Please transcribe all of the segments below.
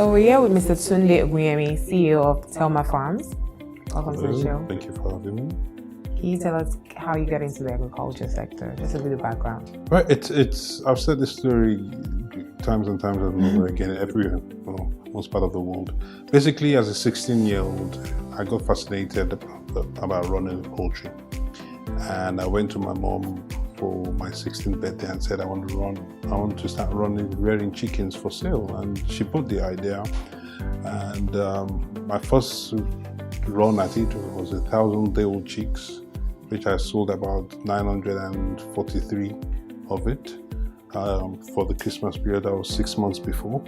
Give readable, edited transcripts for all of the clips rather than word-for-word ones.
We're here with Mr. Tunde Ogunyemi, CEO of Thelma Farms. Welcome to the show. Thank you for having me. Can you tell us how you got into the agriculture sector? Just a little background. Right, I've said this story times and times and over again, most part of the world. Basically, as a 16-year-old, I got fascinated about running poultry. And I went to my mom for my 16th birthday and said, I want to start rearing chickens for sale. And she put the idea. And my first run at it was 1,000-day-old chicks, which I sold about 943 of it for the Christmas period. That was 6 months before.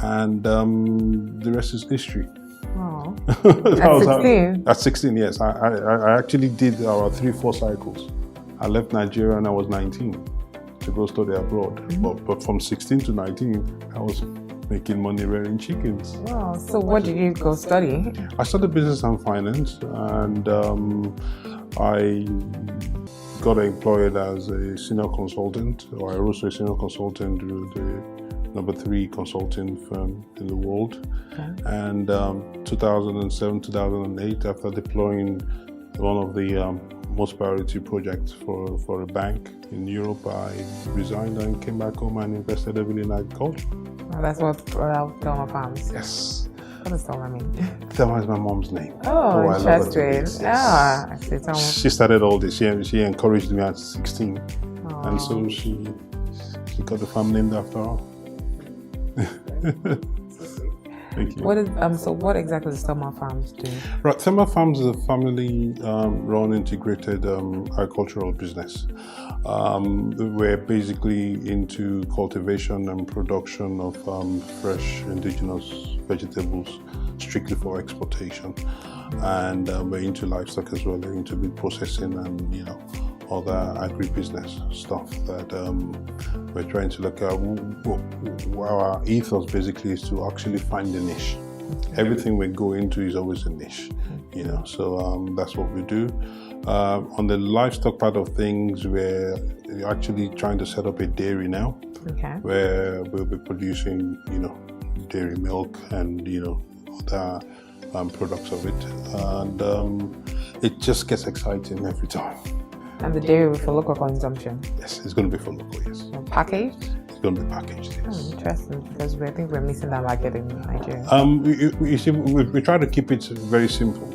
And the rest is history. Wow. At 16? At 16, yes. I actually did our 3-4 cycles. I left Nigeria when I was 19 to go study abroad. Mm-hmm. But from 16 to 19, I was making money rearing chickens. Wow. So what did you go study? I studied business and finance, and I got employed as a senior consultant, or I rose to a senior consultant through the number 3 consulting firm in the world. Okay. And 2007, 2008, after deploying one of the most priority projects for a bank in Europe, I resigned and came back home and invested heavily in agriculture. Oh, that's what brought out Thelma Farms. Yes. What does Thelma mean? Thelma is my mom's name. Oh, interesting. Yes. I see. Thelma. She started all this. She encouraged me at 16. Oh. And so she got the farm named after her. Thank you. What exactly does Thelma Farms do? Right, Thelma Farms is a family-run integrated agricultural business. We're basically into cultivation and production of fresh indigenous vegetables, strictly for exportation. And we're into livestock as well. We're into meat processing and other agribusiness stuff that we're trying to look at. Our ethos basically is to actually find a niche. Everything we go into is always a niche, so that's what we do. On the livestock part of things, we're actually trying to set up a dairy now, where we'll be producing, dairy milk and, other products of it. And it just gets exciting every time. And the dairy will be for local consumption? Yes, it's going to be for local, yes. Packaged? It's going to be packaged, yes. Oh, interesting, because I think we're missing that market in Nigeria. You see, we try to keep it very simple.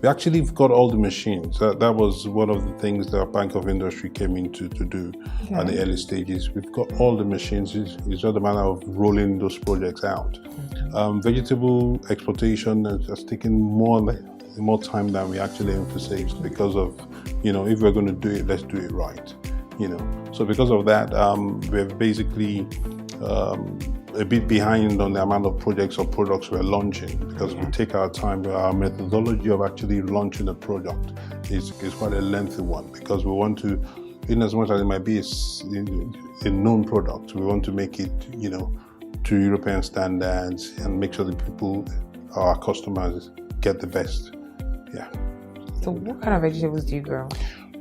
We actually got all the machines. That was one of the things that Bank of Industry came in to do at the early stages. We've got all the machines. It's just a matter of rolling those projects out. Vegetable exportation has taken more time than we actually emphasized because of, if we're going to do it, let's do it right, So because of that, we're basically a bit behind on the amount of projects or products we're launching because we take our time. Our methodology of actually launching a product is quite a lengthy one because we want to, in as much as it might be a known product, we want to make it, to European standards and make sure that people, our customers, get the best. Yeah. So what kind of vegetables do you grow?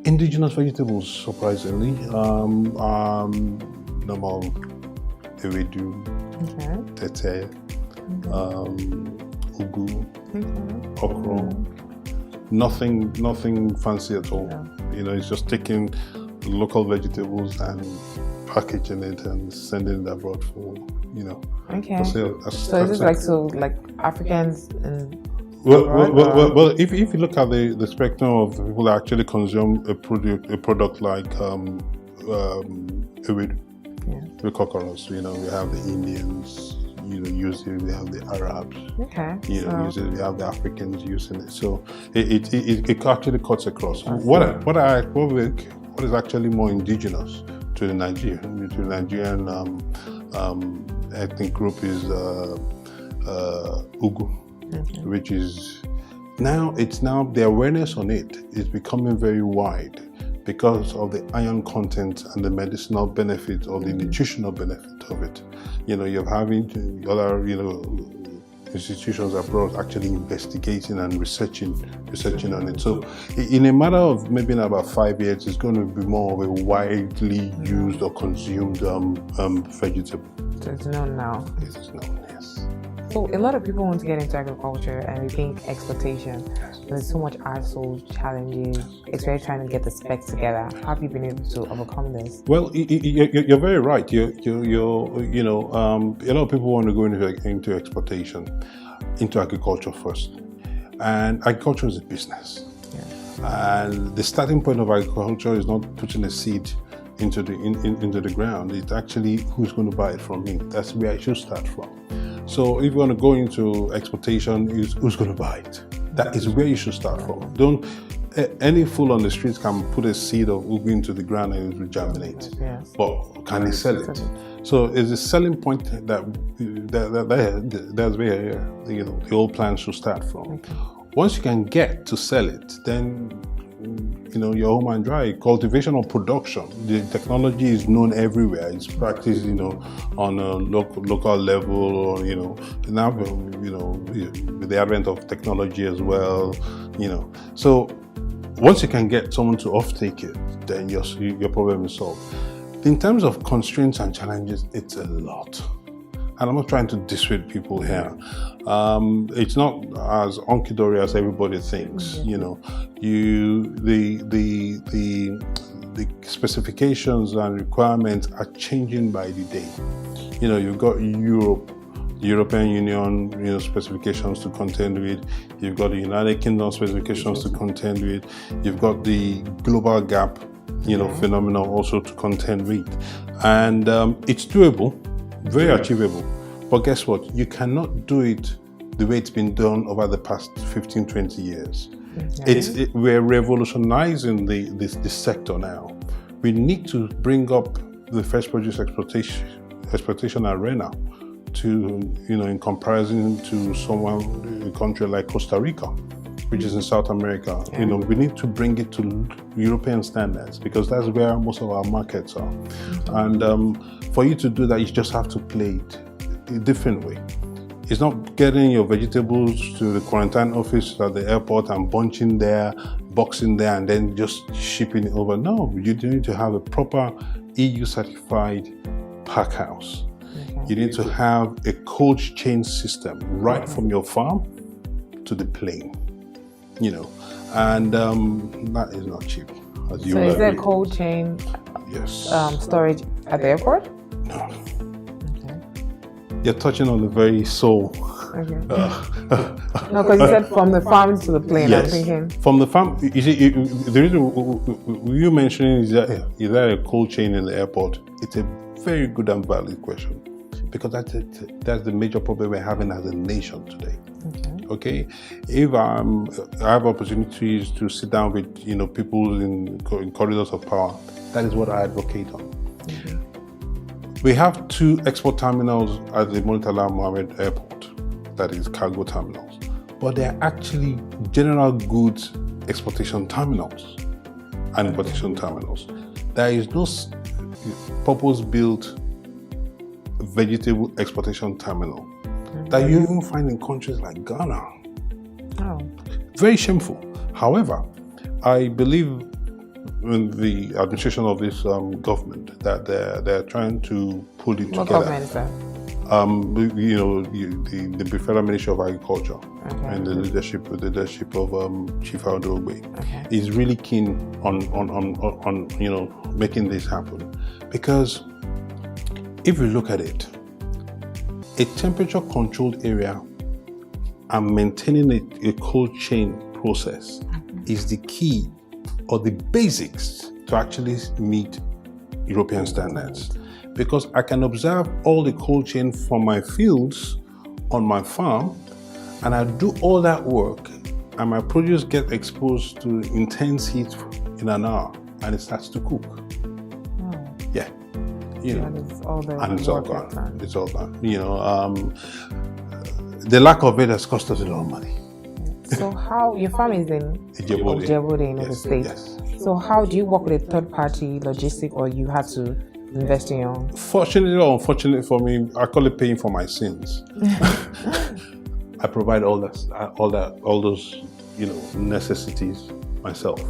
Indigenous vegetables, surprisingly. Normal Ewedu, Tete, Ugwu, Okra. Nothing fancy at all. It's just taking local vegetables and packaging it and sending it abroad for, for sale. So is this like Africans and... Well, if you look at the spectrum of the people that actually consume a product like Ewedu, the cockroaches, we have the Indians, using it, we have the Arabs, using it, we have the Africans using it. So it actually cuts across. What is actually more indigenous to the Nigerian ethnic group is Ugwu. Which is now the awareness on it is becoming very wide because of the iron content and the medicinal benefit or the nutritional benefit of it. You're having other institutions abroad actually investigating and researching on it. So in a matter of maybe in about 5 years, it's going to be more of a widely used or consumed vegetable. So it's known now. It is known, yes. So a lot of people want to get into agriculture and they think exploitation. There's so much hassle, challenges, especially trying to get the specs together. How have you been able to overcome this? Well, you're very right. You know, a lot of people want to go into exploitation, into agriculture first, and agriculture is a business. Yeah. And the starting point of agriculture is not putting a seed into the ground. It's actually who's going to buy it from me. That's where I should start from. So if you want to go into exploitation, who's going to buy it? That is where you should start from. Don't any fool on the streets can put a seed of Ugwu into the ground and it will germinate. Yes. But can they sell it? So it's a selling point that's where the whole plan should start from. Okay. Once you can get to sell it, then you're home and dry. Cultivation or production, the technology is known everywhere. It's practiced, on a local level, or now, with the advent of technology as well, So once you can get someone to offtake it, then your problem is solved. In terms of constraints and challenges, it's a lot. And I'm not trying to dissuade people here. It's not as hunky-dory as everybody thinks. The specifications and requirements are changing by the day. You've got Europe, the European Union, specifications to contend with. You've got the United Kingdom specifications to contend with. You've got the global gap, phenomenon also to contend with. And it's doable. Very achievable. But guess what? You cannot do it the way it's been done over the past 15, 20 years. Okay. We're revolutionizing this sector now. We need to bring up the fresh produce exploitation arena to, in comparison to a country like Costa Rica, which is in South America. Yeah. We need to bring it to European standards because that's where most of our markets are. Mm-hmm. And for you to do that, you just have to play it a different way. It's not getting your vegetables to the quarantine office at the airport and bunching there, boxing there, and then just shipping it over. No, you need to have a proper EU certified pack house. Okay. You need to have a cold chain system right from your farm to the plane. And that is not cheap. So is there cold chain storage at the airport? No. Okay. You're touching on the very soul. Okay. No, because you said from the farm to the plane. Yes. I'm thinking. From the farm, you see, the reason you mentioning is there a cold chain in the airport? It's a very good and valid question because that's the major problem we're having as a nation today. Okay, if I have opportunities to sit down with people in corridors of power, that is what I advocate on. Mm-hmm. We have 2 export terminals at the Murtala Mohammed Airport, that is cargo terminals, but they are actually general goods exportation terminals and importation terminals. There is no purpose-built vegetable exportation terminal that you even find in countries like Ghana. Oh. Very shameful. However, I believe in the administration of this government that they're trying to pull it together. What government is that? The Federal Ministry of Agriculture and the leadership of Chief Odoogbe is really keen on making this happen, because if you look at it, a temperature-controlled area and maintaining a cold chain process is the key or the basics to actually meet European standards. Because I can observe all the cold chain from my fields on my farm, and I do all that work, and my produce get exposed to intense heat in an hour, and it starts to cook. Oh. Yeah. And it's all gone. It's all gone. The lack of it has cost us a lot of money. So how, your farm is in Ugwu in the state. Yes. So how do you work with a third-party logistic, or you have to invest in your own? Fortunately or unfortunately for me, I call it paying for my sins. I provide all those necessities myself.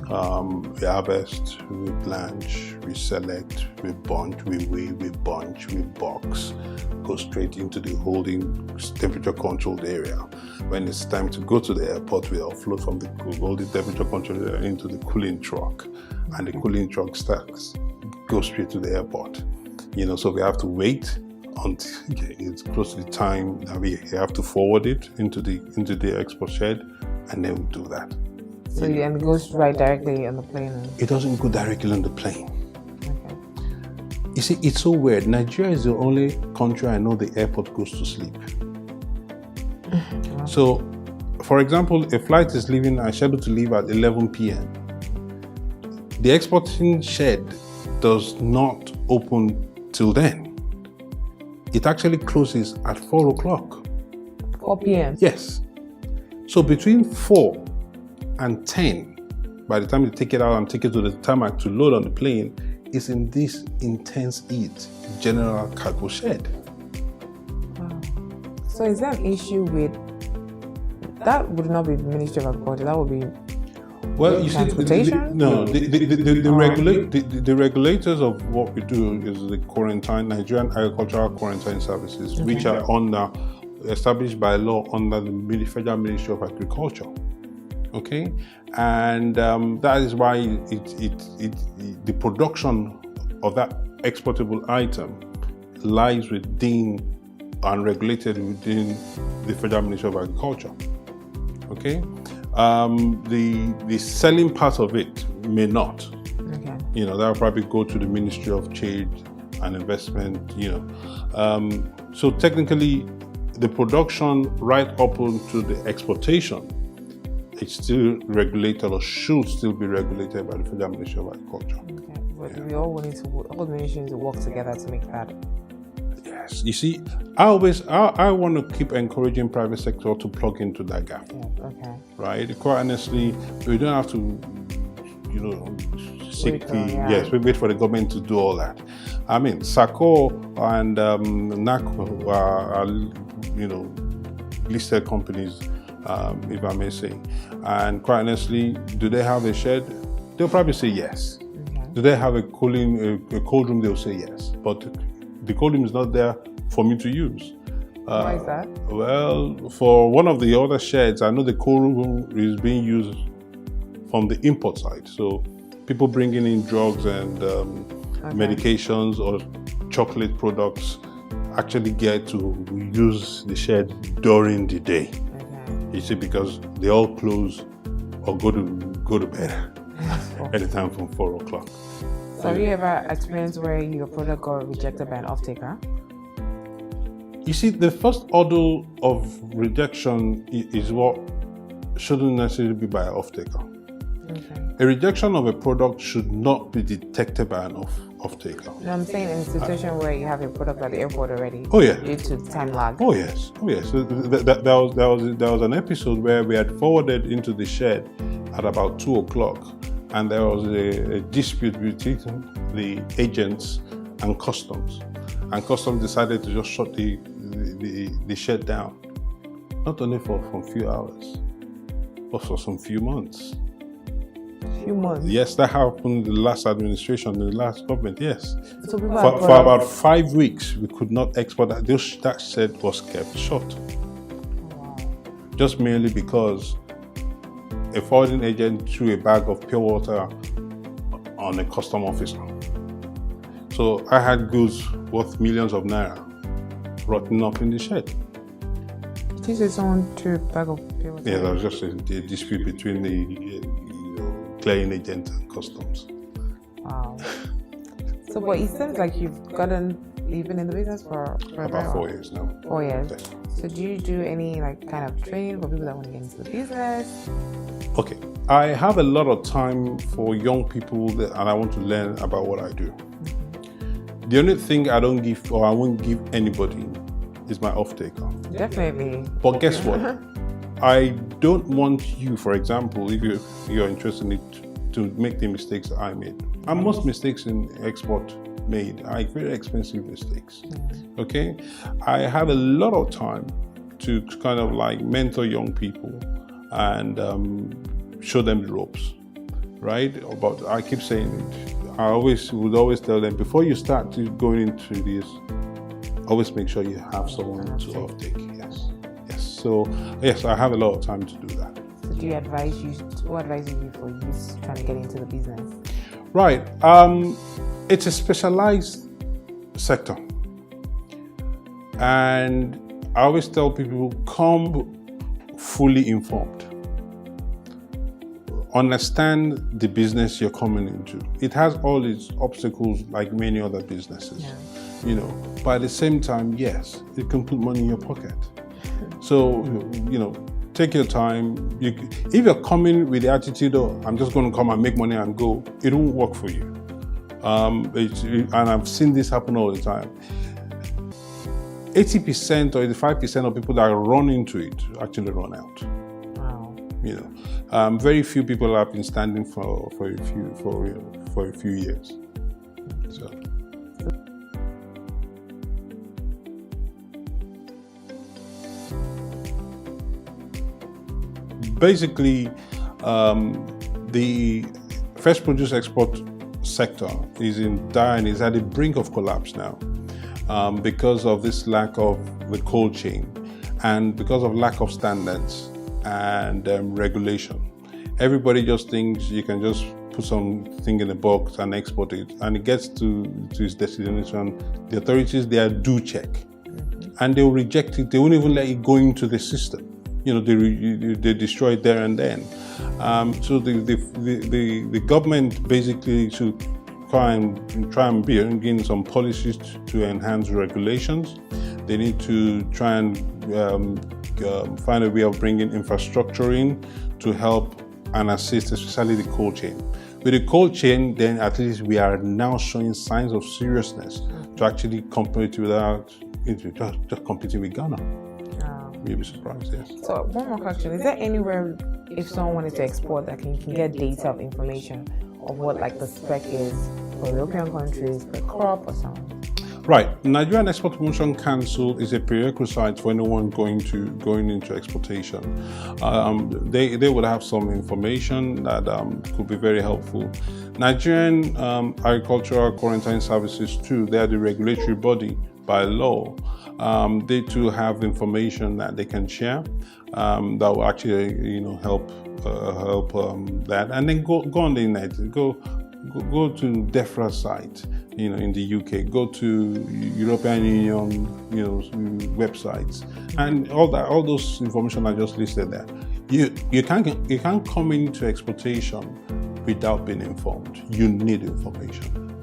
We harvest, we blanch, we select, we bunch, we weigh, we bunch, we box, go straight into the holding temperature controlled area. When it's time to go to the airport, we offload from the holding temperature controlled area into the cooling truck, and the cooling truck goes straight to the airport. So we have to wait until it's close to the time that we have to forward it into the export shed, and then we do that. So and it goes right directly on the plane? It doesn't go directly on the plane. Okay. You see, it's so weird. Nigeria is the only country I know the airport goes to sleep. Wow. So, for example, a flight is scheduled to leave at 11 p.m. The exporting shed does not open till then. It actually closes at 4 o'clock. 4 p.m.? Yes. So between 4 and 10, by the time you take it out and take it to the tarmac to load on the plane, is in this intense heat general cargo shed. Wow. So is there an issue with that? Would not be the Ministry of Agriculture, that would be transportation? The regulators of what we do is the Nigerian Agricultural Quarantine Services, which are established by law under the Federal Ministry of Agriculture. Okay, and that is why the production of that exportable item lies within and regulated within the Federal Ministry of Agriculture. Okay. The selling part of it may not. Okay. That will probably go to the Ministry of Trade and Investment. So technically, the production right up to the exportation, it's still regulated or should still be regulated by the Federal Ministry of Agriculture. Okay, but we all the ministries to work together to make that. Yes, you see, I want to keep encouraging private sector to plug into that gap. Yeah, okay. Right? Quite honestly, we don't have to, wait for the government to do all that. I mean, SACO and NACO are listed companies, if I may say. And quite honestly, do they have a shed? They'll probably say yes. Okay. Do they have a cold room? They'll say yes. But the cold room is not there for me to use. Why is that? Well, for one of the other sheds, I know the cold room is being used from the import side. So people bringing in drugs and medications or chocolate products actually get to use the shed during the day. Okay. You see, because they all close or go to bed anytime from 4 o'clock. So have you ever experienced where your product got rejected by an off-taker? You see, the first order of rejection is what shouldn't necessarily be by an off-taker. Okay. A rejection of a product should not be detected by an off-taker. No, I'm saying in a situation where you have your product at the airport already. Oh yeah. Due to time lag. Oh yes. So there was an episode where we had forwarded into the shed at about 2 o'clock, and there was a dispute between the agents and customs. And customs decided to just shut the shed down. Not only for a few hours, but for some few months. Few months? Yes, that happened in the last administration, in the last government, yes. So for about 5 weeks, we could not export that. That shed was kept shut. Wow. Just merely because a forwarding agent threw a bag of pure water on a custom officer. So I had goods worth millions of naira rotting up in the shed. Did you say someone threw a bag of pure water? Yeah, there was just a dispute between the clearing agent and customs. Wow. So, but it seems like you've been in the business for about 4 years now. 4 years. Yeah. So do you do any kind of training for people that want to get into the business? Okay, I have a lot of time for young people and I want to learn about what I do. Mm-hmm. The only thing I don't give or I won't give anybody is my off-taker. Definitely. But guess what? I don't want you, for example, if you're interested in it, to make the mistakes that I made. And most mistakes in export made are very expensive mistakes. Mm-hmm. Okay? I have a lot of time to kind of mentor young people and show them the ropes. right? But I keep saying it. I would always tell them, before you start going into this, always make sure you have someone to offtake. Yes. So yes, I have a lot of time to do that. So do you advise you? What advises you for youth trying to get into the business? Right. It's a specialized sector, and I always tell people, come fully informed. Understand the business you're coming into. It has all its obstacles like many other businesses, but at the same time, yes, it can put money in your pocket. So, take your time. If you're coming with the attitude of, I'm just going to come and make money and go, it won't work for you. And I've seen this happen all the time. 80% or 85% of people that run into it actually run out. Wow. Very few people have been standing for a few years. So. Basically, the fresh produce export sector is at the brink of collapse now, because of this lack of the cold chain and because of lack of standards and regulation. Everybody just thinks you can just put something in a box and export it, and it gets to its destination. The authorities there do check, and they'll reject it. They won't even let it go into the system. They destroy it there and then. So the government basically should try and bring in some policies to enhance regulations. They need to try and find a way of bringing infrastructure in to help and assist, especially the cold chain. With the cold chain, then at least we are now showing signs of seriousness to actually compete without just competing with Ghana. You'll be surprised, yes. So one more question: is there anywhere, if someone wanted to export, that can get data of information of what like the spec is for European countries per crop or something? Right. Nigerian Export Promotion Council is a prerequisite for anyone going into exportation. They would have some information that could be very helpful. Nigerian Agricultural Quarantine Services too, they are the regulatory body by law. They too have information that they can share that will actually help that. And then go on the internet, go to DEFRA's site, in the UK, go to European Union, websites, and all those information are just listed there. You can't come into exportation without being informed. You need information.